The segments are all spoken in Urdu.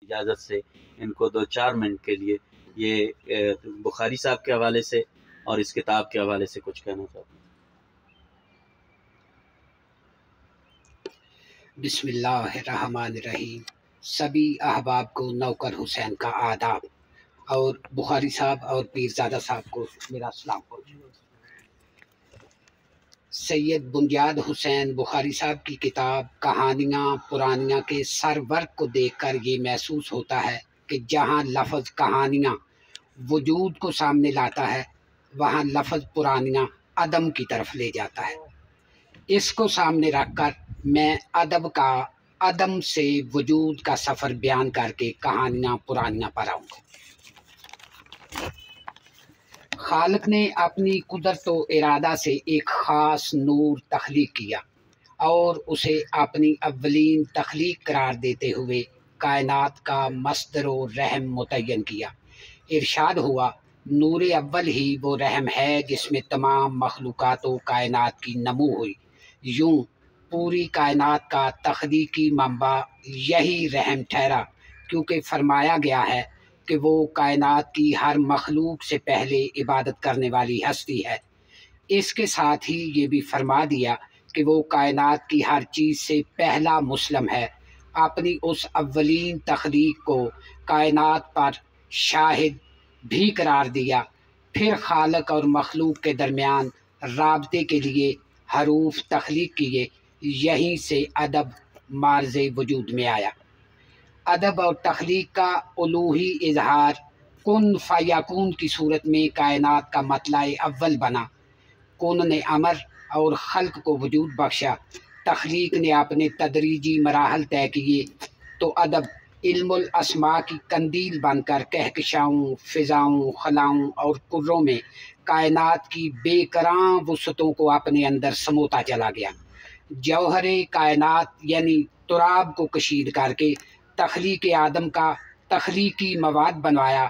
اجازت سے ان کو 2-4 منٹ کے لیے یہ بخاری صاحب کے حوالے سے اور اس کتاب کے حوالے سے کچھ کہنا چاہتا ہوں۔ بسم اللہ الرحمن الرحیم۔ سبھی احباب کو نوکر حسین کا آداب، اور بخاری صاحب اور پیرزادہ صاحب کو میرا سلام پہنچے۔ سید بنیاد حسین بخاری صاحب کی کتاب کہانیاں پرانیاں کے سرورق کو دیکھ کر یہ محسوس ہوتا ہے کہ جہاں لفظ کہانیاں وجود کو سامنے لاتا ہے، وہاں لفظ پرانیاں عدم کی طرف لے جاتا ہے۔ اس کو سامنے رکھ کر میں ادب کا عدم سے وجود کا سفر بیان کر کے کہانیاں پرانیاں پر آؤں گا۔ خالق نے اپنی قدرت و ارادہ سے ایک خاص نور تخلیق کیا اور اسے اپنی اولین تخلیق قرار دیتے ہوئے کائنات کا مصدر و رحم متعین کیا۔ ارشاد ہوا، نور اول ہی وہ رحم ہے جس میں تمام مخلوقات و کائنات کی نمو ہوئی۔ یوں پوری کائنات کا تخلیقی منبع یہی رحم ٹھہرا، کیونکہ فرمایا گیا ہے کہ وہ کائنات کی ہر مخلوق سے پہلے عبادت کرنے والی ہستی ہے۔ اس کے ساتھ ہی یہ بھی فرما دیا کہ وہ کائنات کی ہر چیز سے پہلا مسلم ہے۔ اپنی اس اولین تخلیق کو کائنات پر شاہد بھی قرار دیا۔ پھر خالق اور مخلوق کے درمیان رابطے کے لیے حروف تخلیق کیے، یہیں سے ادب مارز وجود میں آیا۔ ادب اور تخلیق کا الوہی اظہار کن فیکون کی صورت میں کائنات کا مطلع اول بنا۔ کن نے امر اور خلق کو وجود بخشا، تخلیق نے اپنے تدریجی مراحل طے کیے، تو ادب علم الاسماء کی قندیل بن کر کہکشاؤں، فضاؤں، خلاؤں اور کروں میں کائنات کی بے کراں وسعتوں کو اپنے اندر سموتا چلا گیا۔ جوہر کائنات یعنی تراب کو کشید کر کے تخلیق آدم کا تخلیقی مواد بنوایا۔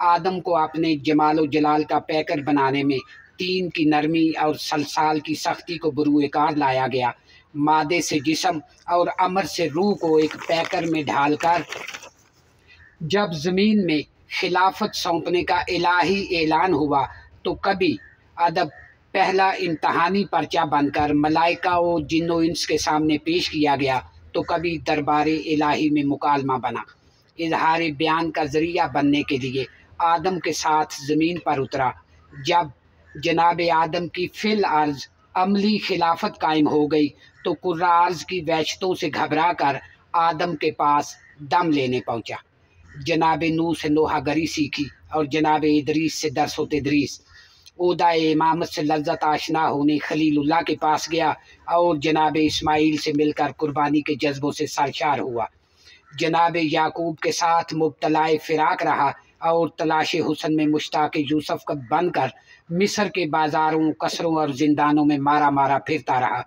آدم کو اپنے جمال و جلال کا پیکر بنانے میں طین کی نرمی اور صلصال کی سختی کو بروئے کار لایا گیا۔ مادے سے جسم اور امر سے روح کو ایک پیکر میں ڈھال کر جب زمین میں خلافت سونپنے کا الہی اعلان ہوا، تو کبھی ادب پہلا امتحانی پرچہ بن کر ملائکہ و جن و انس کے سامنے پیش کیا گیا، تو کبھی دربار الہی میں مکالمہ بنا۔ اظہار بیان کا ذریعہ بننے کے لیے آدم کے ساتھ زمین پر اترا۔ جب جناب آدم کی فی الارض عملی خلافت قائم ہو گئی، تو کرہ ارض کی وحشتوں سے گھبرا کر آدم کے پاس دم لینے پہنچا۔ جناب نوح سے نوحہ گری سیکھی اور جناب ادریس سے درس و تدریس۔ عہدہ امامت سے لذت آشنا ہونے خلیل اللہ کے پاس گیا اور جناب اسماعیل سے مل کر قربانی کے جذبوں سے سرشار ہوا۔ جناب یعقوب کے ساتھ مبتلا فراق رہا اور تلاش حسن میں مشتاق یوسف کا بن کر مصر کے بازاروں، قصروں اور زندانوں میں مارا مارا پھرتا رہا۔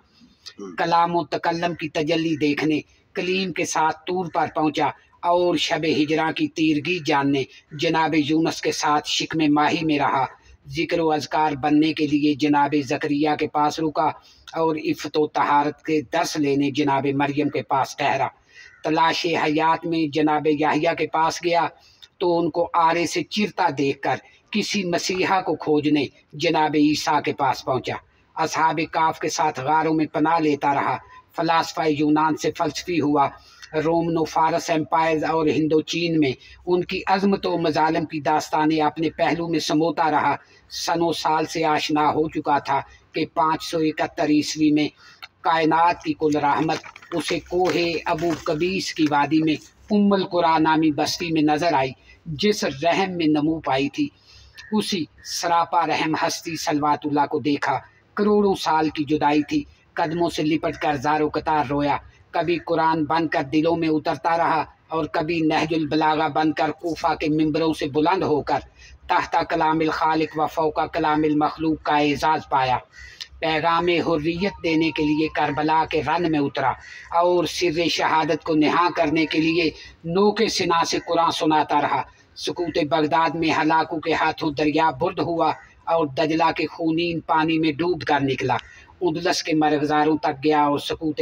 کلام و تکلم کی تجلی دیکھنے کلیم کے ساتھ طور پر پہنچا اور شب ہجراں کی تیرگی جاننے جناب یونس کے ساتھ شکم ماہی میں رہا۔ ذکر و اذکار بننے کے لیے جناب زکریا کے پاس رکا اور عفت و طہارت کے درس لینے جناب مریم کے پاس ٹھہرا۔ تلاش حیات میں جناب یحییٰ کے پاس گیا، تو ان کو آرے سے چرتا دیکھ کر کسی مسیحا کو کھوجنے جناب عیسیٰ کے پاس پہنچا۔ اصحاب کاف کے ساتھ غاروں میں پناہ لیتا رہا۔ فلاسفہ یونان سے فلسفی ہوا۔ رومن و فارس ایمپائرز اور ہند و چین میں ان کی عظمت و مظالم کی داستانیں اپنے پہلو میں سموتا رہا۔ سن و سال سے آشنا ہو چکا تھا کہ 571 عیسوی میں کائنات کی کل رحمت اسے کوہ ابو قبیس کی وادی میں ام القریٰ نامی بستی میں نظر آئی، جس رحم میں نمو پائی تھی۔ اسی سراپا رحم ہستی صلوات اللہ کو دیکھا۔ کروڑوں سال کی جدائی تھی، قدموں سے لپٹ کر زار و قطار رویا۔ کبھی قرآن بن کر دلوں میں اترتا رہا اور کبھی نہج البلاغہ بن کر کوفہ کے ممبروں سے بلند ہو کر تحت کلام الخالق و فوق کلام المخلوق کا اعزاز پایا۔ پیغام حریت دینے کے لیے کربلا کے رن میں اترا اور سر شہادت کو نہاں کرنے کے لیے نو کے سنا سے قرآن سناتا رہا۔ سکوت بغداد میں ہلاکو کے ہاتھوں دریا برد ہوا اور دجلہ کے خونین پانی میں ڈوب کر نکلا۔ اندلس کے مرغزاروں تک گیا اور سکوت